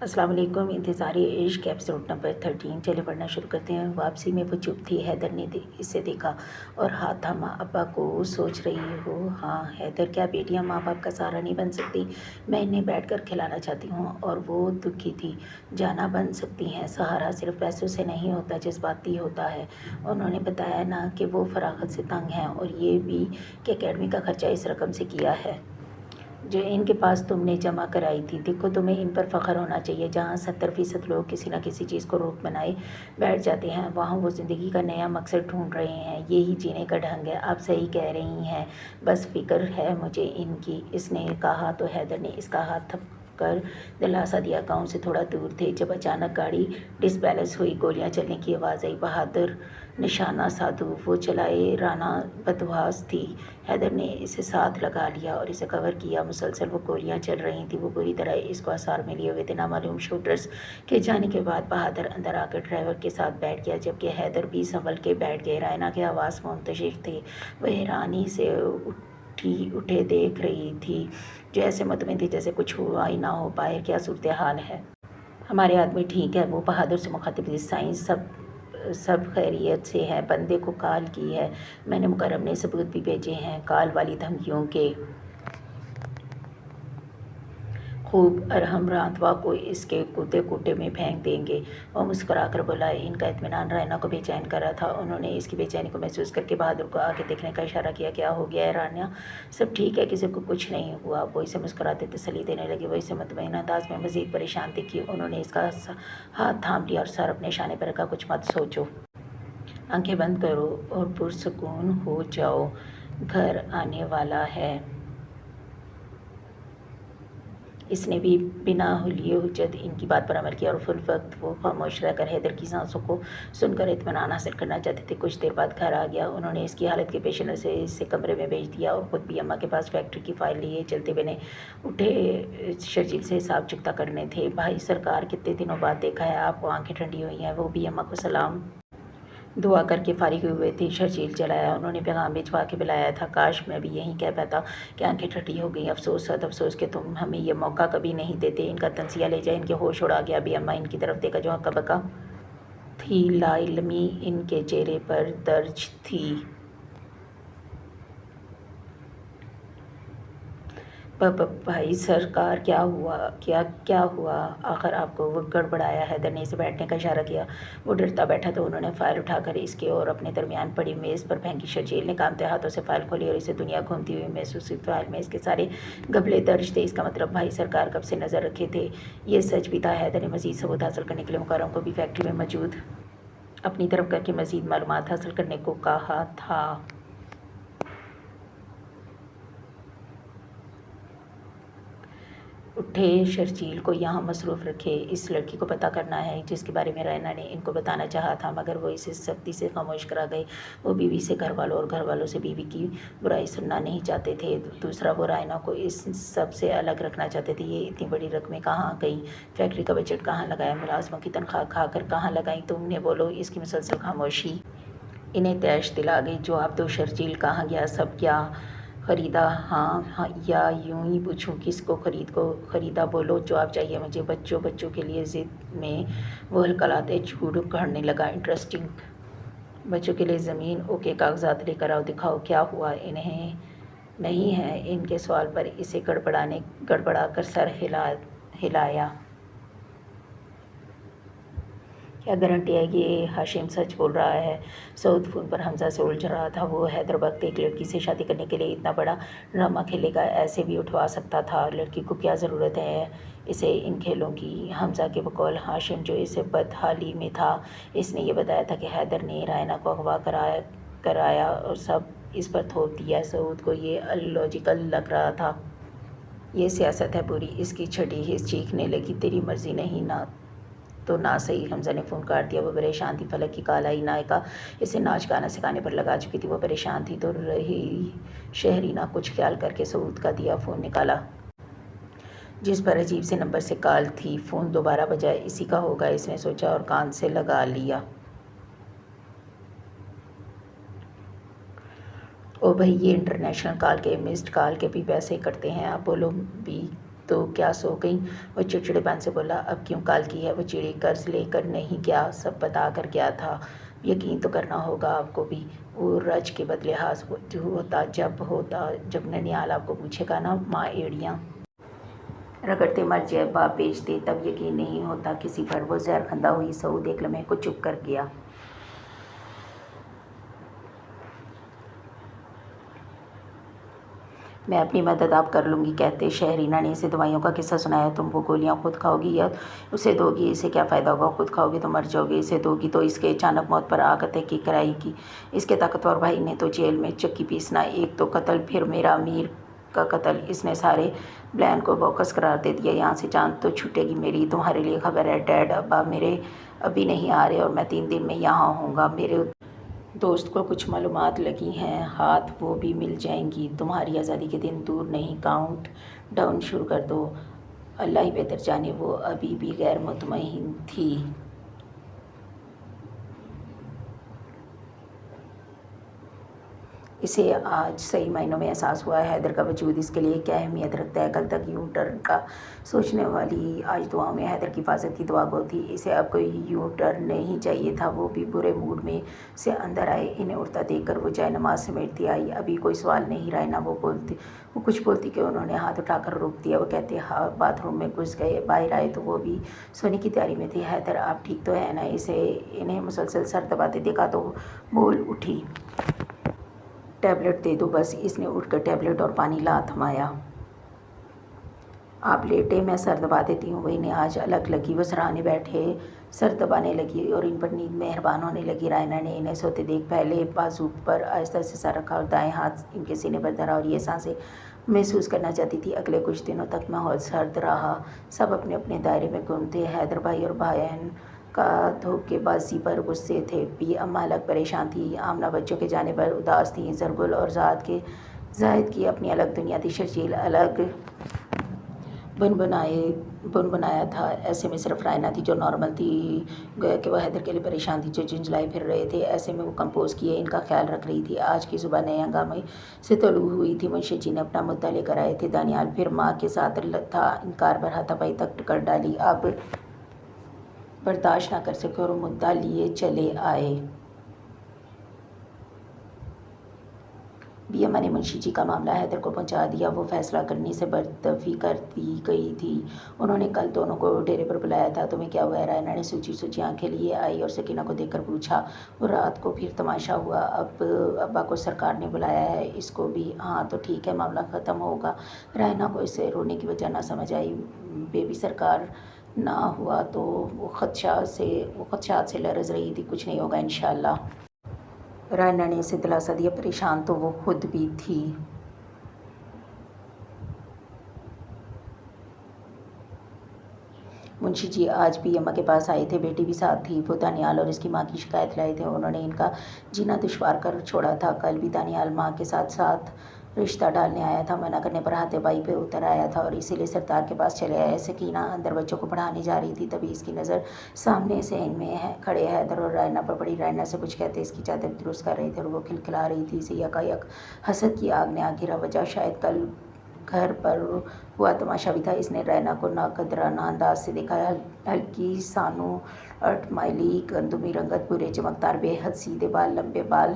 السلام علیکم۔ انتظاری عشق ایپیسوڈ نمبر 13 چلے پڑھنا شروع کرتے ہیں۔ واپسی میں وہ چپ تھی۔ حیدر نے اسے دیکھا اور ہاتھ تھاما۔ ابا کو سوچ رہی ہو؟ ہاں حیدر، کیا بیٹیاں ماں باپ کا سہارا نہیں بن سکتی؟ میں انہیں بیٹھ کر کھلانا چاہتی ہوں۔ اور وہ دکھی تھی۔ جانا بن سکتی ہیں، سہارا صرف پیسوں سے نہیں ہوتا، جذباتی ہوتا ہے۔ انہوں نے بتایا نا کہ وہ فراغت سے تنگ ہیں، اور یہ بھی کہ اکیڈمی کا خرچہ اس رقم سے کیا ہے جو ان کے پاس تم نے جمع کرائی تھی۔ دیکھو، تمہیں ان پر فخر ہونا چاہیے۔ جہاں 70% لوگ کسی نہ کسی چیز کو روک بنائے بیٹھ جاتے ہیں، وہاں وہ زندگی کا نیا مقصد ڈھونڈ رہے ہیں۔ یہی جینے کا ڈھنگ ہے۔ آپ صحیح کہہ رہی ہیں، بس فکر ہے مجھے ان کی، اس نے کہا تو حیدر نے اس کا ہاتھ تھپک کر دلاسا دیا۔ گاؤں سے تھوڑا دور تھے جب اچانک گاڑی ڈس بیلنس ہوئی، گولیاں چلنے کی آواز آئی۔ بہادر نشانہ سادھو وہ چلائے رانا بدحواس تھی۔ حیدر نے اسے ساتھ لگا لیا اور اسے کور کیا۔ مسلسل وہ گولیاں چل رہی تھیں۔ وہ بری طرح اس کو اثار میں لیے ہوئے تھے۔ نامعلوم شوٹرز کے جانے کے بعد بہادر اندر آ کر ڈرائیور کے ساتھ بیٹھ گیا، جبکہ حیدر بھی سنبھل کے بیٹھ گئے۔ رائنا کے حواس منتشر تھے۔ وہ حیرانی سے اٹھے دیکھ رہی تھی، جو ایسے مطمئن تھی جیسے کچھ ہوا ہی نہ ہو۔ باہر کیا صورتحال ہے؟ ہمارے آدمی ٹھیک ہے؟ وہ بہادر سے مخاطب تھی۔ سائنس سب خیریت سے ہے۔ بندے کو کال کی ہے، میں نے مکرم نے ثبوت بھی بھیجے ہیں کال والی دھمکیوں کے۔ خوب، ارحم رانتوا کو اس کے کوتے کوٹے میں پھینک دیں گے۔ وہ مسکرا کر بولا۔ ان کا اطمینان رائنا کو بے چین کر رہا تھا۔ انہوں نے اس کی بے چینی کو محسوس کر کے بہادر کو آگے دیکھنے کا اشارہ کیا۔ کیا ہو گیا ہے رائنا؟ سب ٹھیک ہے، کسی کو کچھ نہیں ہوا۔ وہ اسے مسکراتے تسلی دینے لگی۔ وہ اسے مطمئن انداز میں مزید پریشان دکھی۔ انہوں نے اس کا ہاتھ تھام لیا اور سر اپنے شانے پر رکھا۔ کچھ مت سوچو، آنکھیں بند کرو اور پرسکون ہو جاؤ، گھر آنے والا ہے۔ اس نے بھی بنا حلیے حجت ان کی بات پر عمل کیا، اور فی الوقت وہ خاموش رہ کر حیدر کی سانسوں کو سن کر اطمینان حاصل کرنا چاہتے تھے۔ کچھ دیر بعد گھر آ گیا۔ انہوں نے اس کی حالت کے پیش نظر اسے کمرے میں بھیج دیا اور خود بھی اماں کے پاس فیکٹری کی فائل لیے چلتے بنے اٹھے۔ شرجیل سے حساب چکتا کرنے تھے۔ بھائی سرکار، کتنے دنوں بعد دیکھا ہے آپ کو، آنکھیں ٹھنڈی ہوئی ہیں۔ وہ بھی اماں کو سلام دعا کر کے فارغ ہوئے تھے۔ شرجیل چلایا۔ انہوں نے پیغام بھجوا کے بلایا تھا۔ کاش میں بھی یہی کہہ پاتا کہ آنکھیں ٹھنڈی ہو گئیں۔ افسوس، صد افسوس کہ تم ہمیں یہ موقع کبھی نہیں دیتے۔ ان کا تنزیہ لے جائے۔ ان کے ہوش اڑا گیا۔ ابھی اماں ان کی طرف دیکھا جو ہکا بکا تھی۔ لا علمی ان کے چہرے پر درج تھی۔ بھائی سرکار، کیا ہوا؟ کیا ہوا آخر آپ کو؟ وہ گڑبڑایا۔ حیدر نے اسے بیٹھنے کا اشارہ کیا۔ وہ ڈرتا بیٹھا تو انہوں نے فائل اٹھا کر اس کے اور اپنے درمیان پڑی میز پر پھینکی۔ شرجیل نے کانپتے ہاتھوں سے فائل کھولی اور اسے دنیا گھومتی ہوئی محسوس ہوئی۔ فائل میں اس کے سارے گھپلے درج تھے۔ اس کا مطلب بھائی سرکار کب سے نظر رکھے تھے۔ یہ سچ بھی تھا۔ حیدر نے مزید ثبوت حاصل کرنے کے لیے مکرم کو بھی فیکٹری میں موجود اپنی طرف کر کے مزید معلومات حاصل کرنے کو کہا تھا۔ اٹھے، شرجیل کو یہاں مصروف رکھے۔ اس لڑکی کو پتہ کرنا ہے جس کے بارے میں رائنا نے ان کو بتانا چاہا تھا، مگر وہ اسے سختی سے خاموش کرا گئے۔ وہ بیوی سے گھر والوں اور گھر والوں سے بیوی کی برائی سننا نہیں چاہتے تھے۔ دوسرا، وہ رائنا کو اس سب سے الگ رکھنا چاہتے تھے۔ یہ اتنی بڑی رقمیں کہاں گئیں؟ فیکٹری کا بجٹ کہاں لگایا؟ ملازموں کی تنخواہ کھا کر کہاں لگائیں؟ تم نے بولو۔ اس کی مسلسل خاموشی انہیں طیش دلا گئی۔ جواب دو شرجیل، کہاں گیا سب؟ کیا خریدا؟ ہاں یا یوں ہی پوچھوں، کس کو خریدا؟ بولو، جواب چاہیے مجھے۔ بچوں کے لیے ضد میں وہ ہلکلاتے جھوٹ گھڑنے لگا۔ انٹرسٹنگ۔ بچوں کے لیے زمین؟ اوکے، کاغذات لے کر آؤ، دکھاؤ کیا ہوا۔ انہیں نہیں ہے۔ ان کے سوال پر اسے گڑبڑا کر سر ہلایا۔ کیا گارنٹی ہے کہ ہاشم سچ بول رہا ہے؟ سعود فون پر حمزہ سے الجھ رہا تھا۔ وہ حیدر وقت ایک لڑکی سے شادی کرنے کے لیے اتنا بڑا ڈرامہ کھیلے گا؟ ایسے بھی اٹھوا سکتا تھا۔ لڑکی کو کیا ضرورت ہے اسے ان کھیلوں کی؟ حمزہ کے بقول ہاشم جو اس بدحالی میں تھا، اس نے یہ بتایا تھا کہ حیدر نے رائنا کو اغوا کرایا اور سب اس پر تھوپ دیا۔ سعود کو یہ الوجیکل لگ رہا تھا۔ یہ سیاست ہے پوری۔ اس کی چھٹی حس چیخنے لگی۔ تیری مرضی نہیں تو نہ صحیح۔ حمزہ نے فون کاٹ دیا۔ وہ پریشان تھی۔ فلک کی کال آئی۔ نائکا اسے ناچ گانا سکھانے پر لگا چکی تھی۔ وہ پریشان تھی تو رہی شہرینا کچھ خیال کر کے سعود کا دیا فون نکالا، جس پر عجیب سے نمبر سے کال تھی۔ فون دوبارہ بجا۔ اسی کا ہوگا، اس نے سوچا اور کان سے لگا لیا۔ او بھئی، یہ انٹرنیشنل کال کے مسڈ کال کے بھی پیسے کٹتے ہیں۔ اب بولو بھی تو کیا سو گئیں؟ وہ چڑچڑے پن سے بولا۔ اب کیوں کال کی ہے؟ وہ چڑی۔ قرض لے کر نہیں گیا، سب بتا کر گیا تھا۔ یقین تو کرنا ہوگا آپ کو بھی۔ وہ رج کے بدلے ہاس ہوتا جب ننیال آپ کو پوچھے گا نا ماں ایڑیاں رگڑتے مر جائے باپ بیچ دے تب یقین نہیں ہوتا کسی پر۔ وہ زہر خندہ ہوئی سعود ایک لمحے کو چپ کر گیا۔ میں اپنی مدد آپ کر لوں گی کہتے شہرینا نے اسے دوائیوں کا قصہ سنایا۔ تم وہ گولیاں خود کھاؤ گی یا اسے دو گی؟ اسے کیا فائدہ ہوگا؟ خود کھاؤ گی تو مر جاؤ گی، اسے دو گی تو اس کے اچانک موت پر آ کر تحقیق کرائے گی۔ اس کے طاقتور بھائی نے تو جیل میں چکی پیسنا، ایک تو قتل پھر میرا امیر کا قتل۔ اس نے سارے پلان کو بوکس قرار دے دیا۔ یہاں سے جان تو چھوٹے گی میری۔ تمہارے لیے خبر ہے ڈیڈ، ابا میرے ابھی نہیں آ رہے اور میں 3 دن میں یہاں ہوں گا۔ میرے دوست کو کچھ معلومات لگی ہیں ہاتھ، وہ بھی مل جائیں گی۔ تمہاری آزادی کے دن دور نہیں، کاؤنٹ ڈاؤن شروع کر دو۔ اللہ ہی بہتر جانے۔ وہ ابھی بھی غیر مطمئن تھی۔ اسے آج صحیح معنوں میں احساس ہوا حیدر کا وجود اس کے لیے کیا اہمیت رکھتا ہے۔ کل تک یو ٹرن کا سوچنے والی آج دعاؤں میں حیدر کی حفاظت کی دعا گو تھی۔ اسے اب کوئی یو ٹرن نہیں چاہیے تھا۔ وہ بھی برے موڈ میں سے اندر آئے۔ انہیں اڑتا دیکھ کر وہ جائے نماز سمیٹتی آئی۔ ابھی کوئی سوال نہیں رائنا وہ کچھ بولتی کہ انہوں نے ہاتھ اٹھا کر روک دیا۔ وہ کہتے ہاں باتھ روم میں گھس گئے۔ باہر آئے تو وہ بھی سونے کی تیاری میں تھی۔ حیدر آپ ٹھیک تو ہیں نا؟ انہیں مسلسل سر دباتے دیکھا تو وہ بول اٹھی۔ ٹیبلٹ دے دو بس۔ اس نے اٹھ کر ٹیبلٹ اور پانی لا تھمایا۔ آپ لیٹے، میں سر دبا دیتی ہوں۔ وہ انہیں آج الگ لگی۔ وہ سراہنے بیٹھے سر دبانے لگی اور ان پر نیند مہربان ہونے لگی۔ رائنا نے انہیں سوتے دیکھ پہلے بازو پر آہستہ سے سر رکھا اور دائیں ہاتھ ان کے سینے پر دھرا اور یہ سانسیں محسوس کرنا چاہتی تھی۔ اگلے کچھ دنوں تک ماحول سرد رہا۔ سب اپنے اپنے دائرے میں گم تھے۔ حیدر بھائی اور بہن کا دھوکے بازی پر غصے تھے۔ پی اماں الگ پریشان تھی۔ آمنہ بچوں کے جانے پر اداس تھیں۔ زرگل اور زاہد کی اپنی الگ دنیا تھی۔ شرجیل الگ بنایا تھا۔ ایسے میں صرف رائنا تھی جو نارمل تھی۔ گویا کہ وہ حیدر کے لیے پریشان تھی جو جھنجھلائے پھر رہے تھے۔ ایسے میں وہ کمپوز کیے ان کا خیال رکھ رہی تھی۔ آج کی صبح نئے ہنگامے سے طلوع ہوئی تھی۔ منشی جی نے اپنا مدعا لے کر آئے تھے۔ دانیال پھر ماں کے ساتھ تھا۔ انکار پر ہاتھا پائی تک کر ڈالی۔ اب برداشت نہ کر سکے اور مدعا لیے چلے آئے۔ بی اماں نے منشی جی کا معاملہ حیدر کو پہنچا دیا۔ وہ فیصلہ کرنے سے برطرفی کر دی گئی تھی۔ انہوں نے کل دونوں کو ڈیرے پر بلایا تھا۔ تمہیں کیا ہوا ہے؟ رائنا نے سوچی سوچی آنکھیں لیے آئی اور سکینہ کو دیکھ کر پوچھا۔ وہ رات کو پھر تماشا ہوا۔ اب ابا کو سرکار نے بلایا ہے، اس کو بھی؟ ہاں تو ٹھیک ہے، معاملہ ختم ہوگا۔ رائنا کو اسے رونے کی وجہ نہ سمجھ آئی۔ بیبی سرکار نہ ہوا تو وہ خدشات سے لرز رہی تھی۔ کچھ نہیں ہوگا انشاءاللہ۔ رائنا نے اسے دلاسا دیا۔ پریشان تو وہ خود بھی تھی۔ منشی جی آج بھی اماں کے پاس آئے تھے، بیٹی بھی ساتھ تھی۔ وہ دانیال اور اس کی ماں کی شکایت لائے تھے۔ انہوں نے ان کا جینا دشوار کر چھوڑا تھا۔ کل بھی دانیال ماں کے ساتھ رشتہ ڈالنے آیا تھا۔ منع کرنے پر ہاتھے بائی پہ اتر آیا تھا اور اسی لیے سردار کے پاس چلے آئے۔ سکینہ اندر بچوں کو پڑھانے جا رہی تھی، تبھی اس کی نظر سامنے صحن میں کھڑے حیدر اور رائنا پر پڑی۔ رائنا سے کچھ کہتے اس کی چادر درست کر رہے تھے اور وہ کھلکھلا رہی تھی۔ اسے یکایک حسد کی آگ نے آ گھیرا۔ وجہ شاید کل گھر پر ہوا تماشا بھی تھا۔ اس نے رائنا کو ناقدرانہ انداز سے دیکھا۔ ہلکی سانو اٹ مائلی گندمی رنگت، بھورے چمکدار، بے حد سیدھے بال، لمبے بال،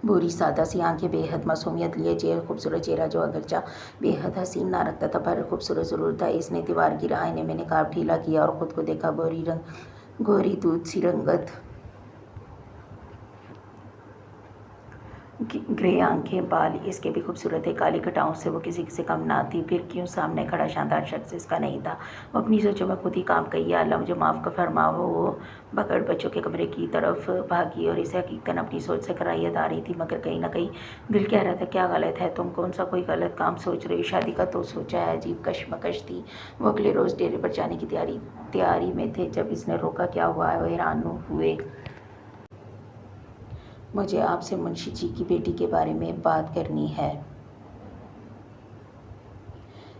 بھوری سادہ سی آنکھیں، بے حد معصومیت لیے خوبصورت چہرہ جو اگرچہ بے حد حسین نہ رکھتا تھا پر خوبصورت ضرور تھا۔ اس نے دیوار گیر آئینے میں نقاب ڈھیلا کیا اور خود کو دیکھا۔ گوری دودھ سی رنگت، گرے آنکھیں، بال اس کے بھی خوبصورت تھے۔ کالی گھٹاؤں سے وہ کسی سے کم نہ تھی۔ پھر کیوں سامنے کھڑا شاندار شخص اس کا نہیں تھا؟ وہ اپنی سوچوں میں خود ہی کام گئی۔ یا اللہ مجھے معاف فرما۔ وہ بگڑ بچوں کے کمرے کی طرف بھاگی اور اسے حقیقتاً اپنی سوچ سے کراہیت آ رہی تھی، مگر کہیں نہ کہیں دل کہہ رہا تھا کیا غلط ہے؟ تم کون سا کوئی غلط کام سوچ رہی ہو؟ شادی کا تو سوچا ہے۔ عجیب کشمکش تھی۔ وہ اگلے روز ڈیرے پر جانے کی تیاری میں تھے۔ جب اس نے روکا کیا ہوا ہے؟ وہ حیران ہوئے۔ مجھے آپ سے منشی جی کی بیٹی کے بارے میں بات کرنی ہے۔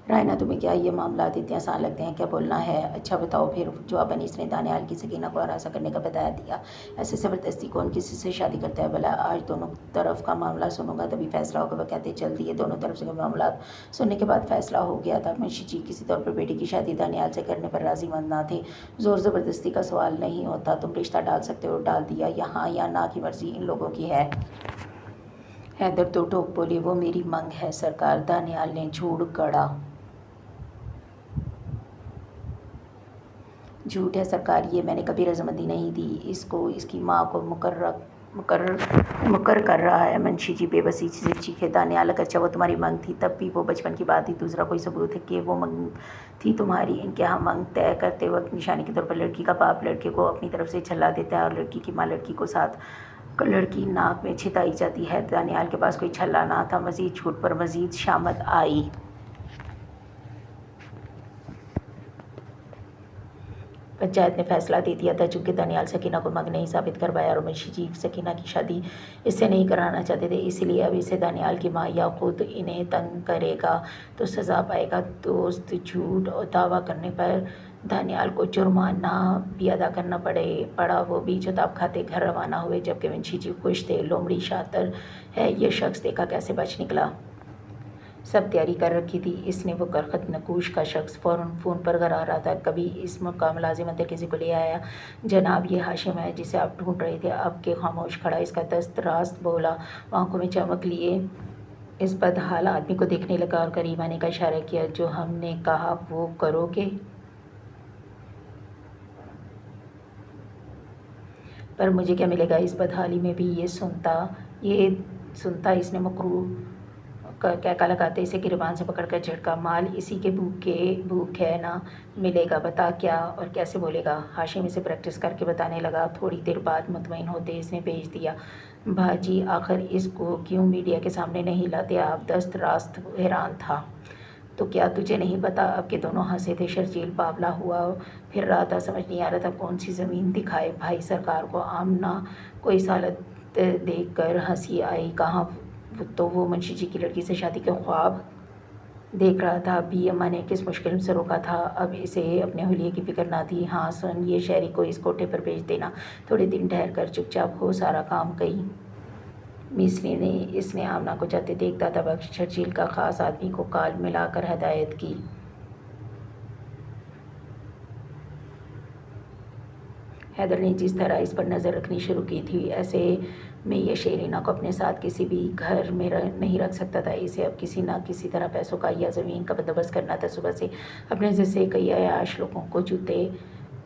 رائنا تمہیں کیا یہ معاملات اتنے آسان لگتے ہیں؟ کیا بولنا ہے؟ اچھا بتاؤ پھر۔ جواب انیس نے دانیال کی سکینہ کو ہراساں کرنے کا بتا دیا۔ ایسے زبردستی کون کسی سے شادی کرتا ہے بھلا؟ آج دونوں طرف کا معاملہ سنوں گا تبھی فیصلہ ہوگا۔ وہ کہتے چل دیے۔ دونوں طرف سے معاملات سننے کے بعد فیصلہ ہو گیا تھا۔ منشی جی کسی طور پر بیٹی کی شادی دانیال سے کرنے پر راضی مند نہ تھے۔ زور زبردستی کا سوال نہیں ہوتا، تم رشتہ ڈال سکتے ہو، ڈال دیا۔ یہاں یا نہ کی مرضی ان لوگوں کی ہے۔ حیدر تو ٹوک بولے، وہ میری منگ ہے سرکار۔ دانیال نے جھوٹ گڑا۔ جھوٹ ہے سرکار، یہ میں نے کبھی رضامندی نہیں دی اس کو، اس کی ماں کو مقرر کر رہا ہے۔ منشی جی بے بسی سے چیخے۔ دانیال اگرچہ وہ تمہاری منگ تھی تب بھی وہ بچپن کی بات تھی، دوسرا کوئی ثبوت ہے کہ وہ منگ تھی تمہاری؟ ان کے ہاں منگ طے کرتے وقت نشانی کے طور پر لڑکی کا باپ لڑکے کو اپنی طرف سے جھلا دیتا ہے اور لڑکی کی ماں لڑکی کو ساتھ لڑکی ناک میں چھتائی جاتی ہے۔ دانیال کے پاس کوئی چھلا نہ تھا۔ مزید جھوٹ پر مزید شامت آئی۔ پنچایت نے فیصلہ دے دیا تھا چونکہ دانیال سکینہ کو منگ نہیں ثابت کر پایا اور منشی جی سکینہ کی شادی اس سے نہیں کرانا چاہتے تھے، اسی لیے اب اسے دانیال کی ماں یا خود انہیں تنگ کرے گا تو سزا پائے گا۔ دوست جھوٹ اور دعویٰ کرنے پر دانیال کو جرمانہ بھی ادا کرنا پڑا، وہ بھی چتاب کھاتے گھر روانہ ہوئے جبکہ منشی جی خوش تھے۔ لومڑی شاطر ہے یہ شخص، دیکھا کیسے بچ نکلا۔ سب تیاری کر رکھی تھی اس نے، وہ کرخت نکوش کا شخص فوراً فون پر کرا رہا تھا۔ کبھی اس کا ملازم اندر کسی کو لے آیا، جناب یہ ہاشم ہے جسے آپ ڈھونڈ رہے تھے۔ اب کہ خاموش کھڑا، اس کا دست راست بولا، آنکھوں میں چمک لیے اس بدحال آدمی کو دیکھنے لگا اور قریب آنے کا اشارہ کیا۔ جو ہم نے کہا وہ کرو گے؟ پر مجھے کیا ملے گا اس بدحالی میں بھی؟ یہ سنتا اس نے مکرو کہکا لگاتے اسے گریبان سے پکڑ کر جھٹکا۔ مال اسی کے بھوک ہے نا، ملے گا، بتا کیا اور کیسے بولے گا؟ ہاشم اسے پریکٹس کر کے بتانے لگا۔ تھوڑی دیر بعد مطمئن ہوتے اس نے بھیج دیا، بھاجی آخر اس کو کیوں میڈیا کے سامنے نہیں لاتے آپ؟ دست راست حیران تھا۔ تو کیا تجھے نہیں پتا؟ اب کہ دونوں ہنسے تھے، شرجیل باولا ہوا پھر رہا تھا، سمجھ نہیں آ رہا تھا کون سی زمین دکھائے بھائی سرکار کو۔ آمنہ کو اس حالت دیکھ کر ہنسی آئی۔ کہاں تو وہ منشی جی کی لڑکی سے شادی کے خواب دیکھ رہا تھا۔ ابھی اماں نے کس مشکل سے روکا تھا، اب اسے اپنے حلیے کی فکر نہ تھی۔ ہاں سن، یہ شہری کو اس کوٹھے پر بھیج دینا، تھوڑے دن ٹھہر کر چپ چاپ ہو سارا کام کئی میسری نے اس نے آمنہ کو جاتے دیکھ دادا بخش شرجیل کا خاص آدمی کو کال ملا کر ہدایت کی۔ حیدر نے جس طرح اس پر نظر رکھنی شروع کی تھی، ایسے میں یہ شیرینہ کو اپنے ساتھ کسی بھی گھر میں نہیں رکھ سکتا تھا۔ اسے اب کسی نہ کسی طرح پیسوں کا یا زمین کا بندوبست کرنا تھا۔ صبح سے اپنے جیسے کئی عیاش لوگوں کو جوتے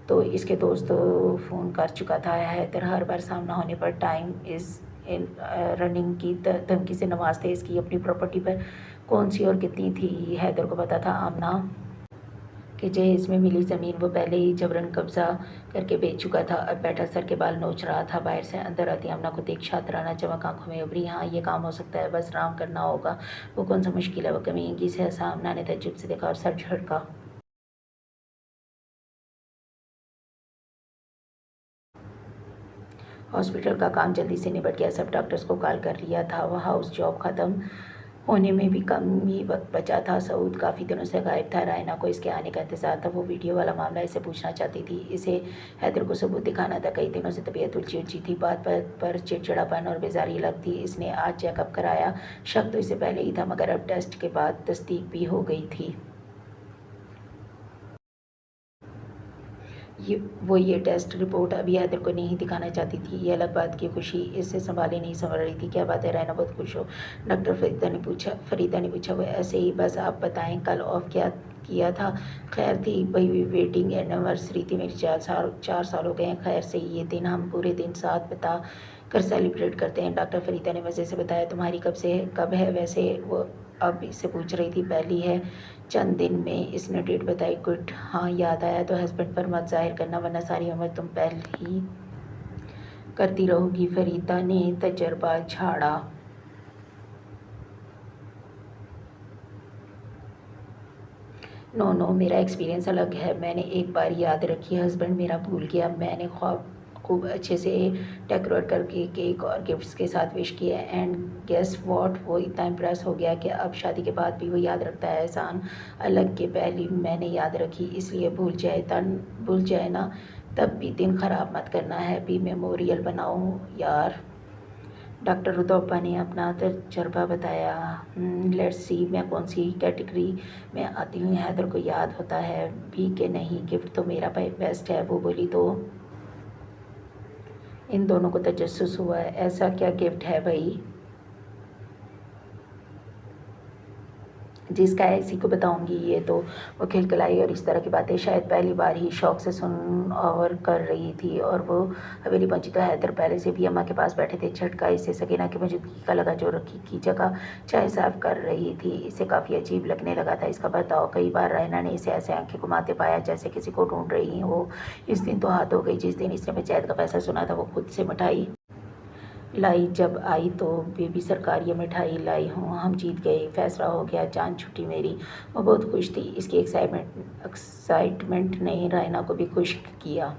تو اس کے دوست فون کر چکا تھا۔ حیدر ہر بار سامنا ہونے پر ٹائم از رننگ کی دھمکی سے نوازتے۔ اس کی اپنی پراپرٹی پر کون سی اور کتنی تھی حیدر کو پتا تھا۔ آمنہ کہ جہیز میں ملی زمین وہ پہلے ہی جبراً قبضہ کر کے بیچ چکا تھا، اب بیٹھا سر کے بال نوچ رہا تھا۔ باہر سے اندر آتی آمنہ کو دیکھ شاطرانہ چمک آنکھوں میں ابھری۔ ہاں یہ کام ہو سکتا ہے، بس رام کرنا ہوگا۔ وہ کون سا مشکل ہے؟ وہ کمینگی سے ہنسا۔ آمنہ نے تعجب سے دیکھا اور سر جھٹکا۔ ہاسپٹل کا کام جلدی سے نبٹ گیا، سب ڈاکٹرز کو کال کر لیا تھا۔ وہ ہاؤس جاب ختم ہونے میں بھی کم ہی وقت بچا تھا۔ سعود کافی دنوں سے غائب تھا، رائنا کو اس کے آنے کا انتظار تھا۔ وہ ویڈیو والا معاملہ اسے پوچھنا چاہتی تھی، اسے حیدر کو ثبوت دکھانا تھا۔ کئی دنوں سے طبیعت الجھی تھی، بات بات پر چڑچڑاپن اور بیزاری لگتی۔ اس نے آج چیک اپ کرایا، شک تو اسے پہلے ہی تھا مگر اب ٹیسٹ کے بعد تصدیق بھی ہو گئی تھی۔ وہ یہ ٹیسٹ رپورٹ ابھی حیدر کو نہیں دکھانا چاہتی تھی۔ یہ الگ بات کی خوشی اس سے سنبھالے نہیں سنور رہی تھی۔ کیا بات ہے، رائنا بہت خوش ہو؟ ڈاکٹر فریدہ نے پوچھا۔ وہ ایسے ہی، بس آپ بتائیں کل آف کیا تھا؟ خیر تھی، ویڈنگ اینیورسری تھی میری، 4 سال ہو گئے ہیں۔ خیر سے یہ دن ہم پورے دن ساتھ بتا کر سیلیبریٹ کرتے ہیں، ڈاکٹر فریدہ نے مزے سے بتایا۔ تمہاری کب ہے ویسے؟ وہ اب اس سے پوچھ رہی تھی۔ پہلی ہے چند دن میں، اس نے ڈیٹ بتائی۔ گڈ، ہاں یاد آیا تو ہسبینڈ پر مت ظاہر کرنا ورنہ ساری عمر تم پہل ہی کرتی رہو گی، فریدہ نے تجربہ جھاڑا۔ نو میرا ایکسپیرئنس الگ ہے، میں نے ایک بار یاد رکھی، ہسبینڈ میرا بھول گیا، میں نے خواب خوب اچھے سے ڈیکوریٹ کر کے کیک اور گفٹس کے ساتھ وش کیا. اینڈ گیس واٹ, وہ اتنا امپریس ہو گیا کہ اب شادی کے بعد بھی وہ یاد رکھتا ہے. احسان الگ کہ پہلی میں نے یاد رکھی, اس لیے بھول جائے نا تب بھی دن خراب مت کرنا. ہیپی میموریل بناؤں یار. ڈاکٹر رتوپا نے اپنا تجربہ بتایا. لیٹس سی, میں کون سی کیٹیگری میں آتی ہوں. حیدر کو یاد ہوتا ہے بھی کہ نہیں, گفٹ تو میرا بیسٹ ہے. وہ بولی تو ان دونوں کو تجسس ہوا. ایسا کیا گفٹ ہے بھائی جس کا اسی کو بتاؤں گی. یہ تو وہ کھلکھلائی اور اس طرح کی باتیں شاید پہلی بار ہی شوق سے سن اور کر رہی تھی. اور وہ حویلی پہنچی تو حیدر پہلے سے بھی اماں کے پاس بیٹھے تھے. جھٹکا اسے سکینہ کی موجودگی کا لگا, جو رکھی کی جگہ چائے سرو کر رہی تھی. اسے کافی عجیب لگنے لگا تھا اس کا برتاؤ. کئی بار رائنا نے اسے ایسے آنکھیں گھماتے پایا جیسے کسی کو ڈھونڈ رہی ہو. اس دن تو حد ہو گئی. جس دن اس نے پنچایت کا فیصلہ سنا تھا وہ خود سے مٹھائی لائی. جب آئی تو بیبی سرکار یہ مٹھائی لائی ہوں, ہم جیت گئے, فیصلہ ہو گیا, جان چھٹی میری. وہ بہت خوش تھی. اس کی ایکسائٹمنٹ نے رائنا کو بھی خوش کیا.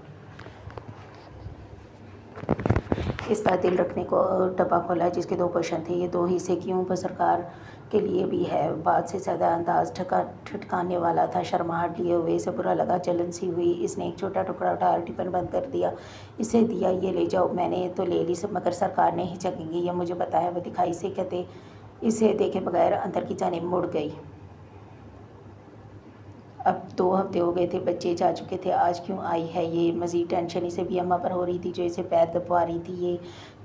اس بار دل رکھنے کو ڈبہ کھولا جس کے 2 پورشن تھے. یہ 2 حصے کیوں, بس سرکار کے لیے بھی ہے. بات سے زیادہ انداز ٹھٹکانے والا تھا. شرماہٹ لیے ہوئے اسے برا لگا, جلن سی ہوئی. اس نے ایک چھوٹا ٹکڑا اٹھایا اور ٹفن بند کر دیا. اسے دیا. یہ لے جاؤ. میں نے تو لے لی, مگر سرکار نہیں ہچکیں گی, یہ مجھے پتا ہے. وہ دکھائی سے کہتے اسے دیکھے بغیر اندر کی جانب مڑ گئی. اب 2 ہفتے ہو گئے تھے, بچے جا چکے تھے. آج کیوں آئی ہے یہ؟ مزید ٹینشن اسے بھی اماں پر ہو رہی تھی جو اسے پیر دبوا رہی تھی.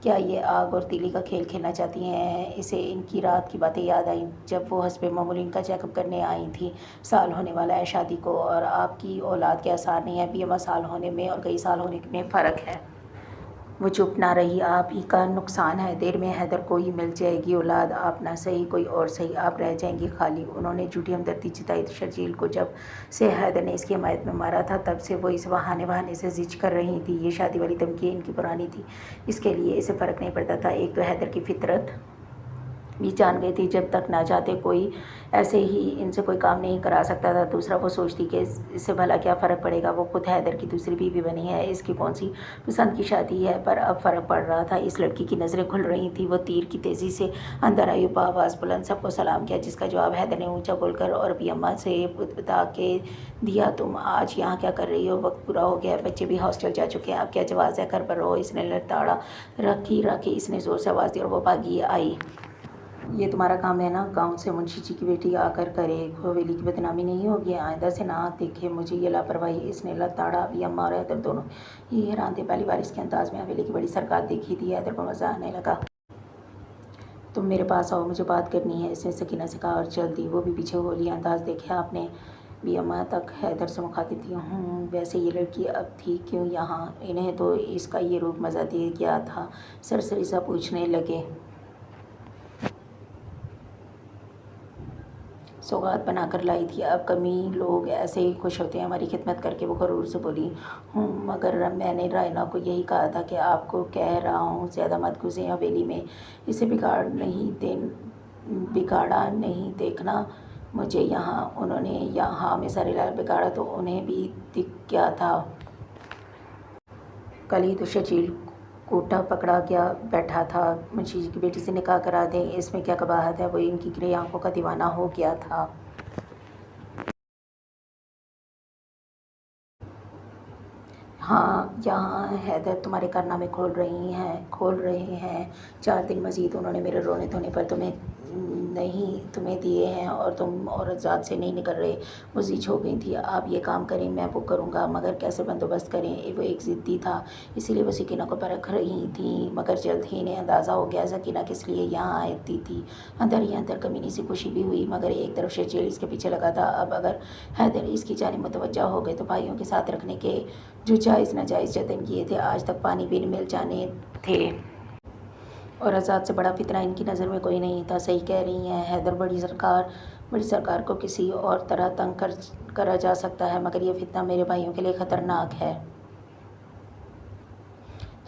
کیا یہ آگ اور تیلی کا کھیل کھیلنا چاہتی ہیں؟ اسے ان کی رات کی باتیں یاد آئیں جب وہ حسب معمول ان کا چیک اپ کرنے آئی تھیں. سال ہونے والا ہے شادی کو اور آپ کی اولاد کے آثار نہیں ہیں. بھی اماں, سال ہونے میں اور کئی سال ہونے میں فرق ہے. وہ چپ نہ رہی. آپ ہی کا نقصان ہے. دیر میں حیدر کو ہی مل جائے گی اولاد. آپ نہ صحیح کوئی اور صحیح, آپ رہ جائیں گی خالی. انہوں نے جھوٹی ہمدردی جتائی. شرجیل کو جب سے حیدر نے اس کی حمایت میں مارا تھا تب سے وہ اس بہانے سے زج کر رہی تھی. یہ شادی والی دھمکی ان کی پرانی تھی. اس کے لیے اسے فرق نہیں پڑتا تھا. ایک تو حیدر کی فطرت بھی جان گئی تھی جب تک نہ چاہتے کوئی ایسے ہی ان سے کوئی کام نہیں کرا سکتا تھا. دوسرا وہ سوچتی کہ اس سے بھلا کیا فرق پڑے گا. وہ خود حیدر کی دوسری بیوی بنی ہے. اس کی کون سی پسند کی شادی ہے. پر اب فرق پڑ رہا تھا. اس لڑکی کی نظریں کھل رہی تھیں. وہ تیر کی تیزی سے اندر آئی. آواز بلند, سب کو سلام کیا, جس کا جواب حیدر نے اونچا بول کر اور بھی اماں سے بتا کے دیا. تم آج یہاں کیا کر رہی ہو؟ وقت پورا ہو گیا ہے, بچے بھی ہاسٹل جا چکے ہیں. اب کیا جواز ہے گھر پر رہو. اس نے لڑتاڑا رکھی. اس نے زور سے آواز دی اور وہ بھاگی آئی. یہ تمہارا کام ہے نا, گاؤں سے منشی جی کی بیٹی آ کر کرے. حویلی کی بدنامی نہیں ہوگی. آئندہ سے نہ دیکھے مجھے یہ لاپرواہی. اس نے لڑتاڑا. ابھی اماں اور حیدر دونوں ہی حیران تھے. پہلی بار اس کے انداز میں حویلی کی بڑی سرکار دیکھی تھی. حیدر کو مزہ آنے لگا. تم میرے پاس آؤ, مجھے بات کرنی ہے, اس نے سکینہ سے کہا اور چل دی. وہ بھی پیچھے ہو لی. انداز دیکھا آپ نے. بھی اماں تک حیدر سے مخاطب تھی. ویسے یہ لڑکی اب تھی کیوں یہاں؟ انہیں تو اس کا یہ روپ مزہ دے گیا تھا. سرسری سا پوچھنے لگے. سوغات بنا کر لائی تھی. اب کمی لوگ ایسے ہی خوش ہوتے ہیں ہماری خدمت کر کے. وہ غرور سے بولی. مگر میں نے رائنا کو یہی کہا تھا کہ آپ کو کہہ رہا ہوں زیادہ مت گھسیں حویلی میں. اسے بگاڑا نہیں دیکھنا مجھے یہاں. انہوں نے یہاں میں سر ہلایا. بگاڑا تو انہیں بھی دکھ گیا تھا. کل ہی تو شرجیل کوٹا پکڑا گیا بیٹھا تھا. منشی جی کی بیٹی سے نکاح کرا دیں, اس میں کیا قباحت ہے. وہ ان کی گرے آنکھوں کا دیوانہ ہو گیا تھا. ہاں, یہاں حیدر تمہارے کارنامے کھول رہے ہیں. 4 دن مزید انہوں نے میرے رونے دھونے پر تمہیں دیے ہیں اور تم عورت ذات سے نہیں نکل رہے. وہ زج ہو گئی تھی. آپ یہ کام کریں, میں وہ کروں گا, مگر کیسے بندوبست کریں. وہ ایک ضدی تھا, اسی لیے وہ سکینہ کو پرکھ رہی تھیں. مگر جلد ہی انہیں اندازہ ہو گیا سکینہ کس لیے یہاں آتی تھی. اندر ہی اندر کمینی سی خوشی بھی ہوئی. مگر ایک طرف شرجیل اس کے پیچھے لگا تھا. اب اگر حیدر اس کی جانب متوجہ ہو گئے تو بھائیوں کے ساتھ رکھنے کے جو جائز ناجائز جتن کیے تھے آج تک پانی بھی مل جانے تھے. اور آزاد سے بڑا فتنہ ان کی نظر میں کوئی نہیں تھا. صحیح کہہ رہی ہیں حیدر. بڑی سرکار کو کسی اور طرح تنگ کرا جا سکتا ہے, مگر یہ فتنہ میرے بھائیوں کے لیے خطرناک ہے.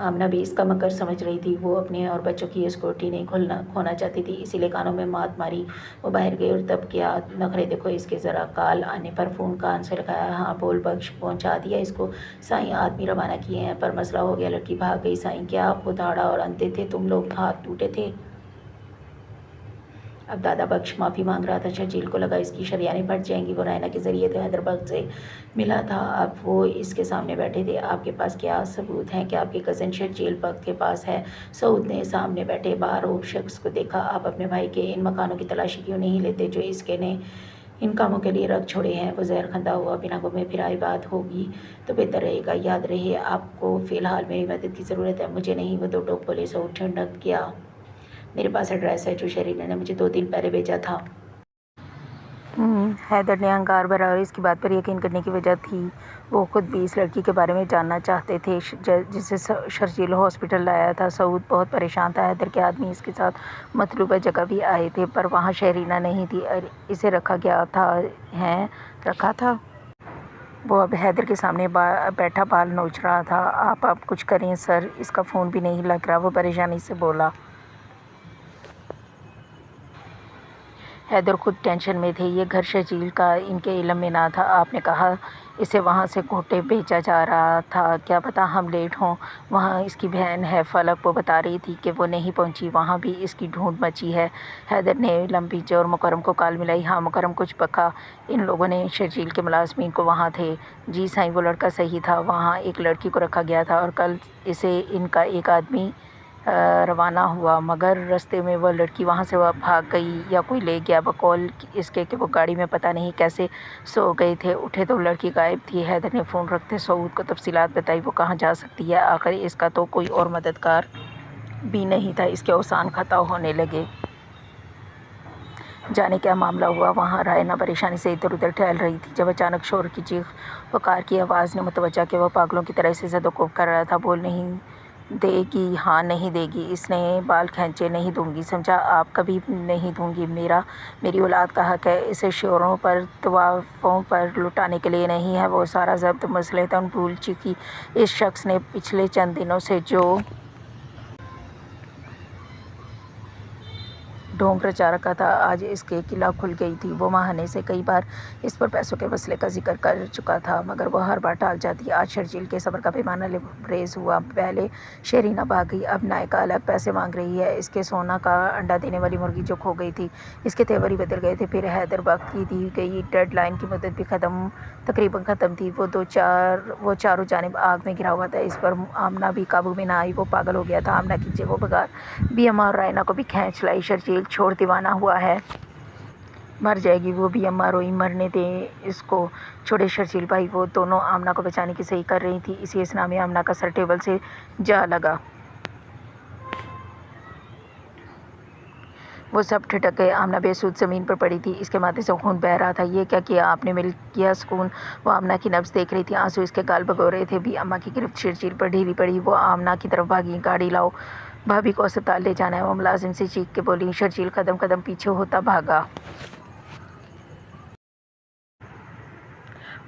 آمنہ بھی اس کا مکر سمجھ رہی تھی۔ وہ اپنے اور بچوں کی یہ سیکورٹی نہیں کھونا چاہتی تھی، اسی لیے کانوں میں مات ماری وہ باہر گئی۔ اور تب کیا نخرے دیکھو اس کے، ذرا کال آنے پر فون کان سے لگایا۔ ہاں بول بخش، پہنچا دیا اس کو؟ سائیں آدمی روانہ کیے ہیں پر مسئلہ ہو گیا، لڑکی بھاگ گئی۔ سائیں کیا خود آڑا اور اندھے تھے تم لوگ؟ ہاتھ ٹوٹے تھے؟ اب دادا بخش معافی مانگ رہا تھا۔ شرجیل کو لگا اس کی شریانیں پھٹ جائیں گی، وہ رائنا کے ذریعے تو حیدرآباد سے ملا تھا، اب وہ اس کے سامنے بیٹھے تھے۔ آپ کے پاس کیا ثبوت ہیں کہ آپ کے کزن شرجیل بخش کے پاس ہے؟ سعود نے سامنے بیٹھے باروب شخص کو دیکھا۔ آپ اپنے بھائی کے ان مکانوں کی تلاشی کیوں نہیں لیتے جو اس کے نے ان کاموں کے لیے رکھ چھوڑے ہیں؟ وہ زہر خندہ ہوا، بنا گھومے پھرائے بات ہوگی تو بہتر رہے گا۔ یاد رہے آپ کو فی الحال میری مدد کی ضرورت ہے۔ مجھے نہیں، وہ دو ٹوک بولے۔ سعود ٹھنڈک گیا۔ میرے پاس ایڈریس ہے جو شرینا نے مجھے 2 دن پہلے بھیجا تھا۔ حیدر نے ہنکار بھرا اور اس کی بات پر یقین کرنے کی وجہ تھی۔ وہ خود بھی اس لڑکی کے بارے میں جاننا چاہتے تھے جسے شرجیل ہاسپٹل لایا تھا۔ سعود بہت پریشان تھا۔ حیدر کے آدمی اس کے ساتھ مطلوبہ جگہ بھی آئے تھے پر وہاں شرینا نہیں تھی۔ اسے رکھا گیا تھا رکھا تھا۔ وہ اب حیدر کے سامنے بیٹھا بال نوچ رہا تھا۔ آپ اب کچھ کریں سر، اس کا فون بھی نہیں لگ رہا، وہ پریشانی سے بولا۔ حیدر خود ٹینشن میں تھے۔ یہ گھر شرجیل کا ان کے علم میں نہ تھا۔ آپ نے کہا اسے وہاں سے کوٹے بھیجا جا رہا تھا، کیا پتہ ہم لیٹ ہوں۔ وہاں اس کی بہن ہے فلک، وہ بتا رہی تھی کہ وہ نہیں پہنچی، وہاں بھی اس کی ڈھونڈ مچی ہے۔ حیدر نے لم بھیجے اور مکرم کو کال ملائی۔ ہاں مکرم کچھ پکا، ان لوگوں نے شرجیل کے ملازمین کو وہاں تھے۔ جی سائیں، وہ لڑکا صحیح تھا، وہاں ایک لڑکی کو رکھا گیا تھا اور کل اسے ان کا ایک آدمی روانہ ہوا، مگر رستے میں وہ لڑکی وہاں سے بھاگ گئی یا کوئی لے گیا، بقول اس کے کہ وہ گاڑی میں پتہ نہیں کیسے سو گئے تھے، اٹھے تو لڑکی غائب تھی۔ حیدر نے فون رکھتے سعود کو تفصیلات بتائی۔ وہ کہاں جا سکتی ہے، آخر اس کا تو کوئی اور مددگار بھی نہیں تھا۔ اس کے اوزان خطا ہونے لگے۔ جانے کیا معاملہ ہوا وہاں؟ رائنا پریشانی سے ادھر ادھر ٹہل رہی تھی جب اچانک شور کی چیخ پکار کی آواز نے متوجہ کیا۔ وہ پاگلوں کی طرح اسے زد و کوب کر رہا تھا۔ بول نہیں دے گی؟ ہاں نہیں دے گی، اس نے بال کھینچے۔ نہیں دوں گی، سمجھا آپ، کبھی نہیں دوں گی، میری اولاد کا حق ہے، اسے شوروں پر طوائفوں پر لٹانے کے لیے نہیں ہے۔ وہ سارا ضبط مسلطاً بھول چکی۔ اس شخص نے پچھلے چند دنوں سے جو ڈھونگ رچا رکھا تھا، آج اس کی قلع کھل گئی تھی۔ وہ ماہنے سے کئی بار اس پر پیسوں کے مسئلے کا ذکر کر چکا تھا مگر وہ ہر بار ٹال جاتی۔ آج شرجیل کے صبر کا پیمانہ لبریز ہوا۔ پہلے شرینا بھاگ گئی، اب نائکا الگ پیسے مانگ رہی ہے، اس کے سونا کا انڈا دینے والی مرغی جو کھو گئی تھی، اس کے تیور ہی بدل گئے تھے۔ پھر حیدر بخش کی دی گئی ڈیڈ لائن کی مدت بھی تقریباً ختم تھی۔ وہ چاروں جانب آگ میں گھرا ہوا تھا۔ اس پر آمنہ بھی قابو میں نہ آئی، وہ پاگل ہو گیا تھا۔ آمنہ کھینچے وہ بغار بھی اماں اور رائنا کو بھی کھینچ لائی۔ شرجیل چھوڑ دیوانہ ہوا ہے، مر جائے گی وہ بھی، اماں روئی، مرنے دیں اس کو، چھوڑے شرجیل بھائی۔ وہ دونوں آمنہ کو بچانے کی صحیح کر رہی تھیں، اسی اثنا میں آمنہ کا سر ٹیبل سے جا لگا۔ وہ سب ٹھٹک گئے۔ آمنہ بے سود زمین پر پڑی تھی، اس کے ماتھے سے خون بہہ رہا تھا۔ یہ کیا کیا آپ نے، مل گیا سکون؟ وہ آمنہ کی نبض دیکھ رہی تھی، آنسو اس کے گال بھگو رہے تھے۔ بھی اماں کی گرفت شرجیل پر ڈھیلی پڑی، وہ آمنہ کی طرف بھاگی۔ گاڑی لاؤ، بھابھی کو اسپتال لے جانا ہے، وہ ملازم سے چیخ کے بولی۔ شرجیل قدم قدم پیچھے ہوتا بھاگا۔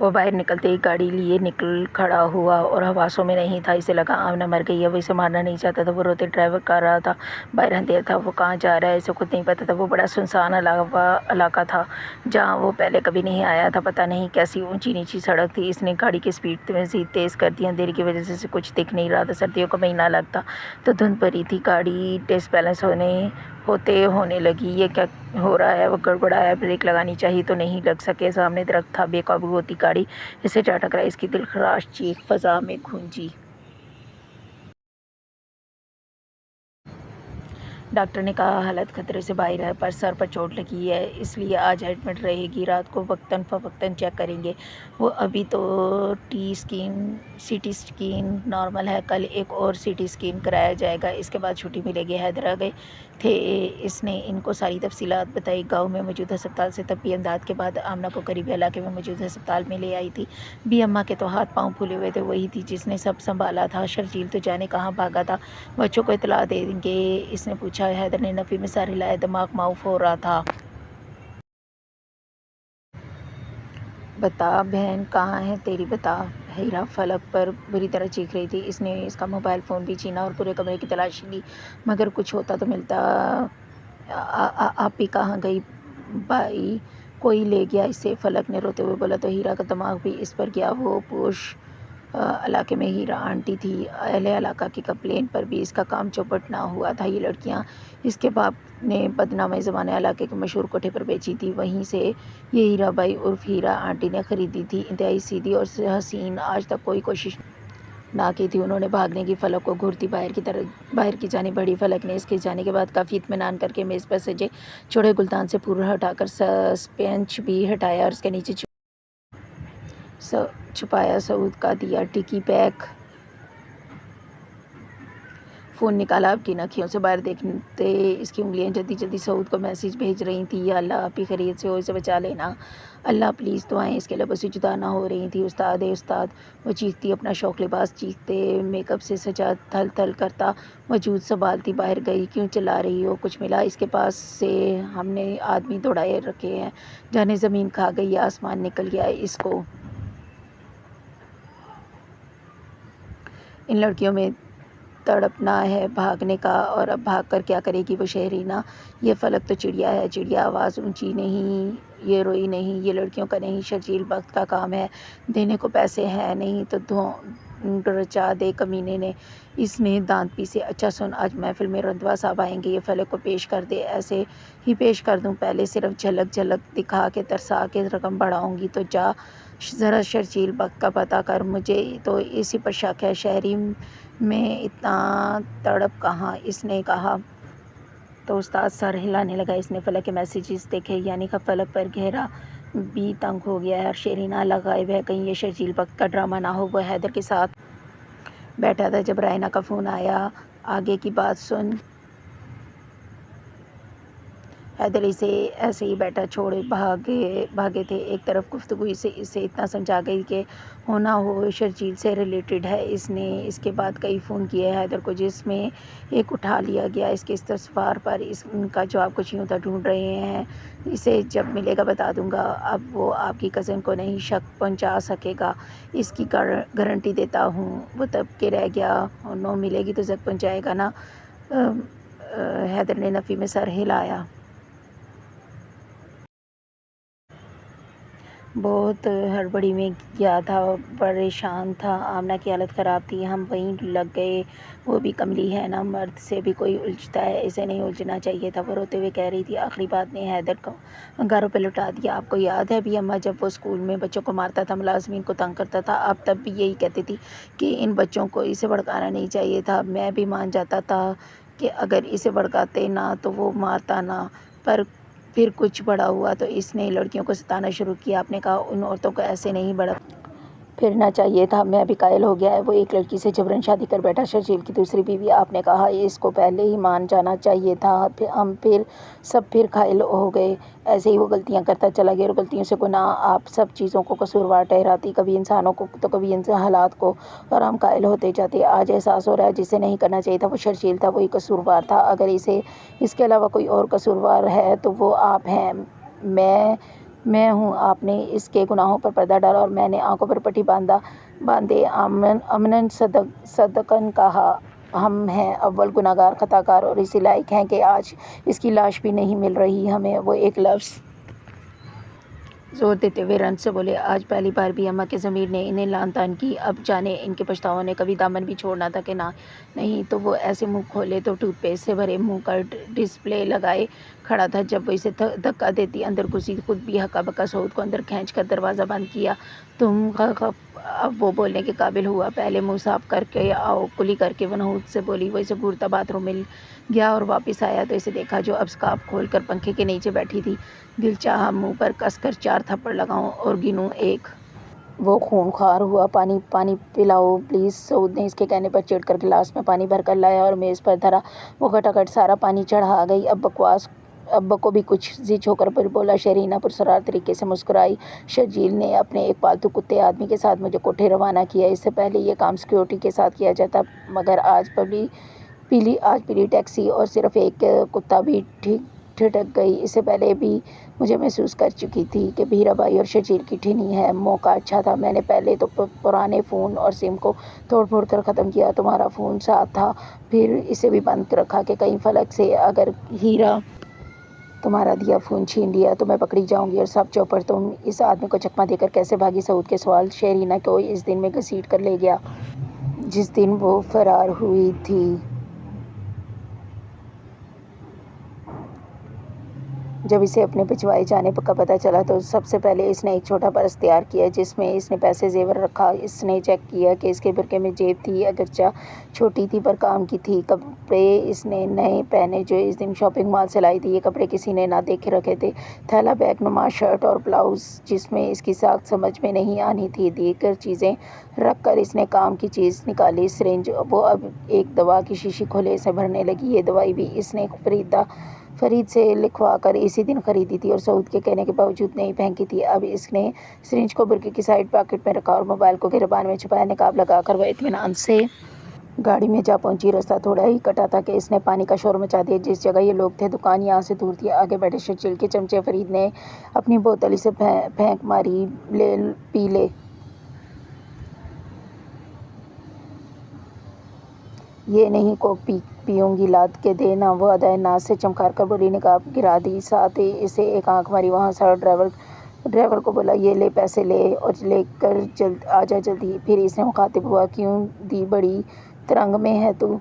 وہ باہر نکلتے ہی گاڑی لیے نکل کھڑا ہوا اور حواسوں میں نہیں تھا۔ اسے لگا آمنہ مر گئی ہے، وہ اسے مارنا نہیں چاہتا تھا۔ وہ روتے ڈرائیو کر رہا تھا، باہر اندھیرا تھا، وہ کہاں جا رہا ہے اسے خود نہیں پتا تھا۔ وہ بڑا سنسان علاقہ تھا جہاں وہ پہلے کبھی نہیں آیا تھا۔ پتہ نہیں کیسی اونچی نیچی سڑک تھی۔ اس نے گاڑی کی سپیڈ مزید تیز کر دی، اندھیرے کی وجہ سے کچھ دکھ نہیں رہا تھا۔ سردیوں کا مہینہ لگتا تو دھند بھری تھی، گاڑی ڈس بیلنس ہونے لگی۔ یہ کیا ہو رہا ہے؟ وہ گڑگڑایا، بریک لگانی چاہیے تو نہیں لگ سکے۔ سامنے درخت تھا، بے قابو ہوتی گاڑی اسے جا ٹکرائی، اس کی دلخراش چیخ فضا میں گونجی۔ ڈاکٹر نے کہا حالت خطرے سے باہر ہے پر سر پر چوٹ لگی ہے، اس لیے آج ایڈمٹ رہے گی، رات کو وقتاً فوقتاً چیک کریں گے۔ وہ ابھی تو سی ٹی اسکین نارمل ہے، کل ایک اور سی ٹی اسکین کرایا جائے گا، اس کے بعد چھٹی ملے گی۔ حیدر آ گئے تھے، اس نے ان کو ساری تفصیلات بتائی۔ گاؤں میں موجود ہسپتال سے طبی امداد کے بعد آمنہ کو قریبی علاقے میں موجود ہسپتال میں لے آئی تھی۔ بھی اماں کے تو ہاتھ پاؤں پھولے ہوئے تھے، وہی تھی جس نے سب سنبھالا تھا۔ شرجیل تو جانے کہاں بھاگا تھا، بچوں کو اطلاع دیں گے اس نے پوچھا۔ حیدر نے نفی میں سر ہلایا، دماغ معاف ہو رہا تھا۔ بتا بہن کہاں ہے تیری، بتا۔ ہیرا فلک پر بری طرح چیخ رہی تھی۔ اس نے اس کا موبائل فون بھی چھینا اور پورے کمرے کی تلاشی لی، مگر کچھ ہوتا تو ملتا۔ آپ بھی کہاں گئی بائی؟ کوئی لے گیا اسے، فلک نے روتے ہوئے بولا۔ تو ہیرا کا دماغ بھی اس پر گیا۔ وہ پوش علاقے میں ہیرا آنٹی تھی، اہل علاقہ کی کمپلین پر بھی اس کا کام چوپٹ نہ ہوا تھا۔ یہ لڑکیاں اس کے باپ نے بدنام زمانہ علاقے کے مشہور کوٹھے پر بیچی تھی، وہیں سے یہ ہیرا بائی عرف ہیرا آنٹی نے خریدی تھی۔ انتہائی سیدھی اور حسین، آج تک کوئی کوشش نہ کی تھی انہوں نے بھاگنے کی، فلک کو گھورتی باہر کی جانب بڑھی۔ فلک نے اس کے جانے کے بعد کافی اطمینان کر کے میز پر سجے چوڑے گلدان سے پھول ہٹا کر سسپنج بھی ہٹایا اور اس کے نیچے چھپایا۔ سعود کا دیا ٹکی پیک فون نکالا، اب کی نکھیوں سے باہر دیکھتے اس کی انگلیاں جلدی جلدی سعود کو میسج بھیج رہی تھیں۔ یا اللہ، آپ ہی خیریت سے ہو، اسے بچا لینا اللہ پلیز۔ دعائیں اس کے لبوں سے جدا نہ ہو رہی تھیں۔ استاد استاد، وہ چیختی، اپنا شوق لباس چیختے، میک اپ سے سجا تھل تھل کرتا وجود سنبھالتی باہر گئی۔ کیوں چلا رہی ہو؟ کچھ ملا اس کے پاس سے؟ ہم نے آدمی دوڑائے رکھے ہیں، جانے زمین کھا گئی یا آسمان نکل گیا اس کو۔ ان لڑکیوں میں تڑپنا ہے بھاگنے کا، اور اب بھاگ کر کیا کرے گی وہ شہرینا؟ یہ فلک تو چڑیا ہے، چڑیا آواز اونچی نہیں، یہ روئی نہیں، یہ لڑکیوں کا نہیں، شرجیل وقت کا کام ہے، دینے کو پیسے ہیں نہیں تو ڈھونڈ رچا دے کمینے نے۔ اس نے دانت پیسے۔ اچھا سن، آج محفل میں رندوا صاحب آئیں گے، یہ فلک کو پیش کر دے۔ ایسے ہی پیش کر دوں؟ پہلے صرف جھلک جھلک دکھا کے ترسا کے رقم بڑھاؤں گی؟ تو جا ذرا شرجیل وقت کا پتہ کر، مجھے تو اسی پر شک ہے، شہری میں اتنا تڑپ کہاں؟ اس نے کہا۔ تو استاد سر ہلانے لگا۔ اس نے فلک کے میسیجز دیکھے، یعنی فلک پر گہرا بھی تنگ ہو گیا ہے، اور شیرینہ اللہ غائب ہے، کہیں یہ شرجیل وقت کا ڈرامہ نہ ہو۔ وہ حیدر کے ساتھ بیٹھا تھا جب رائنا کا فون آیا۔ آگے کی بات سن۔ حیدر اسے ایسے ہی بیٹھا چھوڑے بھاگے تھے۔ ایک طرف گفتگو اسے اتنا سمجھا گئی کہ ہونا ہو شرجیل سے ریلیٹڈ ہے۔ اس نے اس کے بعد کئی فون کیے حیدر کو، جس میں ایک اٹھا لیا گیا اس کے استفسار پر۔ ان کا جواب کچھ یوں تھا، ڈھونڈ رہے ہیں اسے، جب ملے گا بتا دوں گا۔ اب وہ آپ کی کزن کو نہیں شک پہنچا سکے گا، اس کی گارنٹی دیتا ہوں۔ وہ دب کے رہ گیا۔ نو ملے گی تو زک پہنچائے گا نا؟ حیدر نے نفی میں سر ہلایا۔ بہت ہڑبڑی میں گیا تھا، پریشان تھا، آمنہ کی حالت خراب تھی، ہم وہیں لگ گئے۔ وہ بھی کملی ہے نا، مرد سے بھی کوئی الجھتا ہے، اسے نہیں الجھنا چاہیے تھا، وہ روتے ہوئے کہہ رہی تھی۔ آخری بات نے حیدر کو انگاروں پہ لٹا دیا۔ آپ کو یاد ہے ابھی اماں جب وہ اسکول میں بچوں کو مارتا تھا، ملازمین کو تنگ کرتا تھا، آپ تب بھی یہی کہتی تھی کہ ان بچوں کو اسے بھڑکانا نہیں چاہیے تھا۔ میں بھی مان جاتا تھا کہ اگر اسے بھڑکاتے نا تو وہ مارتا نا، پر پھر کچھ بڑا ہوا تو اس نے لڑکیوں کو ستانا شروع کیا۔ آپ نے کہا ان عورتوں کو ایسے نہیں بھڑک پھرنا چاہیے تھا۔ میں بھی قائل ہو گیا ہے، وہ ایک لڑکی سے جبراً شادی کر بیٹھا، شرجیل کی دوسری بیوی۔ آپ نے کہا اس کو پہلے ہی مان جانا چاہیے تھا، ہم پھر قائل ہو گئے۔ ایسے ہی وہ غلطیاں کرتا چلا گیا، اور غلطیوں سے گناہ آپ سب چیزوں کو قصوروار ٹھہراتی، کبھی انسانوں کو تو کبھی حالات کو، اور ہم قائل ہوتے جاتے۔ آج احساس ہو رہا ہے جسے نہیں کرنا چاہیے تھا وہ شرجیل تھا، وہی قصوروار تھا۔ اگر اس کے علاوہ کوئی اور قصوروار ہے تو وہ آپ ہیں، میں ہوں۔ آپ نے اس کے گناہوں پر پردہ ڈالا اور میں نے آنکھوں پر پٹی باندھے امناً صدقاً کہا، ہم ہیں اول گنہگار خطاکار، اور اسی لائق ہیں کہ آج اس کی لاش بھی نہیں مل رہی ہمیں۔ وہ ایک لفظ زور دیتے ہوئے رنج سے بولے۔ آج پہلی بار بھی اماں کے ضمیر نے انہیں لعن طعن کی، اب جانے ان کے پچھتاووں نے کبھی دامن بھی چھوڑنا تھا کہ نہیں تو وہ ایسے منہ کھولے تو ٹوتھ پیسٹ سے بھرے منہ کا ڈسپلے لگائے کھڑا تھا۔ جب وہ اسے دھکا دیتی اندر گھسی، خود بھی ہکا بکا سعود کو اندر کھینچ کر دروازہ بند کیا۔ اب وہ بولنے کے قابل ہوا۔ پہلے منہ صاف کر کے آؤ، کلی کر کے وہ نحوست سے بولی۔ وہ اسے گھورتا باتھ روم میں گیا اور واپس آیا تو اسے دیکھا جو اب سکارف کھول کر پنکھے کے نیچے بیٹھی تھی۔ دل چاہا منہ پر کس کر 4 تھپڑ لگاؤں اور گنوں 1۔ وہ خونخوار ہوا۔ پانی پلاؤ پلیز۔ سعود نے اس کے کہنے پر چڑھ کر گلاس میں پانی بھر کر لایا اور میز پر دھرا۔ وہ کھٹاکھٹ سارا پانی چڑھا گئی۔ اب کو بھی کچھ زچ ہو کر بولا۔ شیرینہ پرسرار طریقے سے مسکرائی۔ شرجیل نے اپنے ایک پالتو کتے آدمی کے ساتھ مجھے کوٹھے روانہ کیا۔ اس سے پہلے یہ کام سیکورٹی کے ساتھ کیا جاتا، مگر آج پیلی ٹیکسی اور صرف ایک کتا بھی ٹھٹک گئی۔ اس سے پہلے بھی مجھے محسوس کر چکی تھی کہ بھیرا بھائی اور شجیل کی ٹھنی ہے۔ موقع اچھا تھا، میں نے پہلے تو پرانے فون اور سم کو توڑ پھوڑ کر ختم کیا۔ تمہارا فون ساتھ تھا، پھر اسے بھی بند رکھا کہ کہیں فلک سے اگر ہیرا تمہارا دیا فون چھین لیا تو میں پکڑی جاؤں گی اور سب چوپڑ۔ تم اس آدمی کو چکمہ دے کر کیسے بھاگی؟ سعود کے سوال شہرینہ کو اس دن میں گھسیٹ کر لے گیا جس دن وہ فرار ہوئی تھی۔ جب اسے اپنے پچھوائے جانے کا پتہ چلا تو سب سے پہلے اس نے ایک چھوٹا پرس تیار کیا جس میں اس نے پیسے زیور رکھا۔ اس نے چیک کیا کہ اس کے برقعے میں جیب تھی، اگرچہ چھوٹی تھی پر کام کی تھی۔ کپڑے اس نے نئے پہنے جو اس دن شاپنگ مال سے لائی تھی۔ یہ کپڑے کسی نے نہ دیکھے رکھے تھے۔ تھیلا بیگ نما شرٹ اور بلاؤز جس میں اس کی ساکھ سمجھ میں نہیں آنی تھی۔ دیگر چیزیں رکھ کر اس نے کام کی چیز نکالی، سرنج۔ وہ اب ایک دوا کی شیشی کھولے اسے بھرنے لگی۔ یہ دوائی بھی اس نے فرید سے لکھوا کر اسی دن خریدی تھی اور سعود کے کہنے کے باوجود نہیں پھینکی تھی۔ اب اس نے سرنج کو برقعے کی سائیڈ پاکٹ میں رکھا اور موبائل کو گریبان میں چھپایا۔ نقاب لگا کر وہ اطمینان سے گاڑی میں جا پہنچی۔ راستہ تھوڑا ہی کٹا تھا کہ اس نے پانی کا شور مچا دیا۔ جس جگہ یہ لوگ تھے دکان یہاں سے دور تھی۔ آگے بیٹھے شجیل کے چمچے۔ فرید نے اپنی بوتل اسے پھینک ماری، لے پی لے۔ یہ نہیں کوک پیوں گی، لاد کے دے نا۔ وہ ادائے ناز سے چمکار کر بولی۔ نقاب گرا دی، ساتھ ہی اسے ایک آنکھ ماری۔ وہاں سے ڈرائیور کو بولا، یہ لے پیسے لے اور لے کر آجا جلدی۔ پھر اس نے مخاطب ہوا، کیوں دی بڑی ترنگ میں ہے تو؟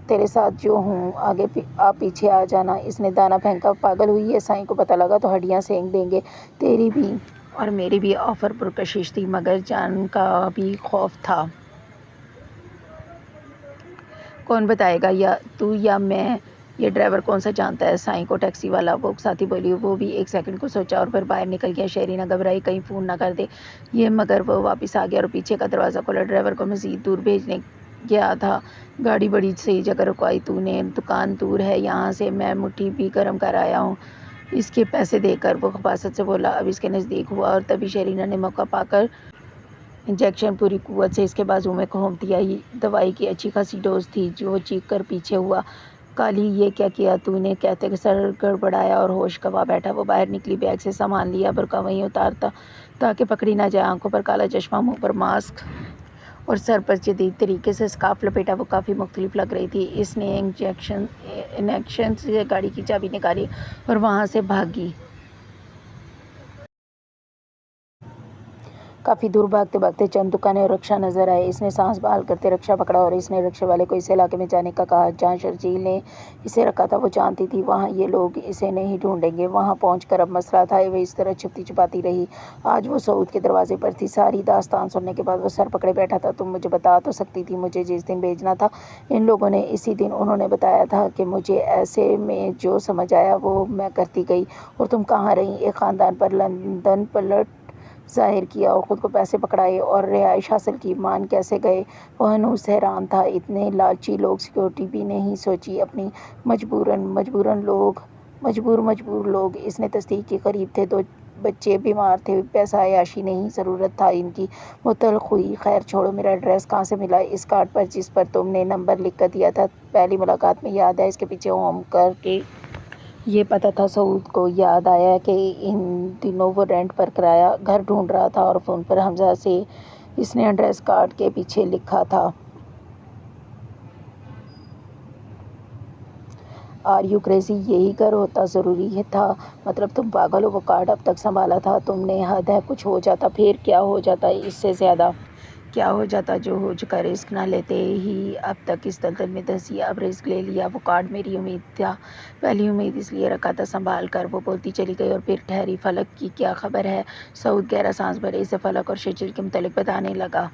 تیرے ساتھ جو ہوں، آگے آپ پیچھے آ جانا۔ اس نے دانہ پھینکا، پاگل ہوئی ہے؟ سائیں کو پتہ لگا تو ہڈیاں سینک دیں گے۔ تیری بھی اور میری بھی آفر پرکشش تھی مگر جان کا بھی خوف تھا۔ کون بتائے گا، یا تو یا میں؟ یہ ڈرائیور کون سا جانتا ہے؟ سائیں کو ٹیکسی والا وہ ساتھی بولی۔ وہ بھی ایک سیکنڈ کو سوچا اور پھر باہر نکل گیا۔ شہرینہ گھبرائی کہیں فون نہ کر دے یہ، مگر وہ واپس آ گیا اور پیچھے کا دروازہ کھولا۔ ڈرائیور کو مزید دور بھیجنے گیا تھا۔ گاڑی بڑی صحیح جگہ رکوائی تو نے، دکان دور ہے یہاں سے، میں مٹھی بھی گرم کر آیا ہوں اس کے پیسے دے کر، وہ خباثت سے بولا۔ اب اس کے نزدیک ہوا اور تبھی شہرینہ نے موقع پا کر انجیکشن پوری قوت سے اس کے بازو میں گھونپ دیا۔ دوائی کی اچھی خاصی ڈوز تھی۔ وہ چیخ کر پیچھے ہوا، کالی یہ کیا کیا تو نے؟ کہتے سر گڑبڑایا اور ہوش گنوا بیٹھا۔ وہ باہر نکلی، بیگ سے سامان لیا، برقعہ وہیں اتارتا تاکہ پکڑی نہ جائے۔ آنکھوں پر کالا چشمہ، منہ پر ماسک اور سر پر جدید طریقے سے اسکارف لپیٹا وہ کافی مختلف لگ رہی تھی۔ اس نے انجیکشن سے گاڑی کی چابی نکالی اور وہاں سے بھاگی۔ کافی دور بھاگتے بھاگتے چند دکانیں اور رکشہ نظر آئے۔ اس نے سانس بحال کرتے رکشہ پکڑا اور اس نے رکشے والے کو اس علاقے میں جانے کا کہا جہاں شجیل نے اسے رکھا تھا۔ وہ جانتی تھی وہاں یہ لوگ اسے نہیں ڈھونڈیں گے۔ وہاں پہنچ کر اب مسئلہ تھا۔ وہ اس طرح چھپتی چھپاتی رہی۔ آج وہ سعود کے دروازے پر تھی۔ ساری داستان سننے کے بعد وہ سر پکڑے بیٹھا تھا۔ تم مجھے بتا تو سکتی تھی، مجھے جس دن بھیجنا تھا ان لوگوں نے اسی دن انہوں نے بتایا تھا کہ مجھے ایسے میں جو سمجھ آیا وہ میں کرتی گئی۔ اور تم کہاں رہیں؟ ایک خاندان پر لندن پلٹ ظاہر کیا اور خود کو پیسے پکڑائے اور رہائش حاصل کی۔ مان کیسے گئے؟ وہ ہنوز حیران تھا۔ اتنے لالچی لوگ سیکورٹی بھی نہیں سوچی اپنی۔ مجبور لوگ۔ اس نے تصدیق کی، غریب تھے، 2 بچے بیمار تھے، پیسہ عیاشی نہیں، ضرورت تھا ان کی۔ وہ تلخ ہوئی۔ خیر چھوڑو، میرا ایڈریس کہاں سے ملا؟ اس کارڈ پر جس پر تم نے نمبر لکھ کر دیا تھا پہلی ملاقات میں، یاد ہے؟ اس کے پیچھے ہوم کر کے یہ پتہ تھا۔ سعود کو یاد آیا کہ ان دنوں وہ رینٹ پر کرایہ گھر ڈھونڈ رہا تھا اور فون پر حمزہ سے اس نے ایڈریس کارڈ کے پیچھے لکھا تھا۔ Are you crazy? یہی گھر ہوتا ضروری تھا؟ مطلب تم پاگل ہو؟ وہ کارڈ اب تک سنبھالا تھا تم نے؟ حد ہے، کچھ ہو جاتا؟ پھر کیا ہو جاتا؟ اس سے زیادہ کیا ہو جاتا؟ جو ہو چکا، رسک نہ لیتے ہی اب تک اس دلدل میں دھنسی، اب رسک لے لیا۔ وہ کارڈ میری امید تھا، پہلی امید، اس لیے رکھا تھا سنبھال کر۔ وہ بولتی چلی گئی اور پھر ٹھہری۔ فلک کی کیا خبر ہے؟ سعود گہرا سانس بھرے، اسے فلک اور شجیل کے متعلق بتانے لگا۔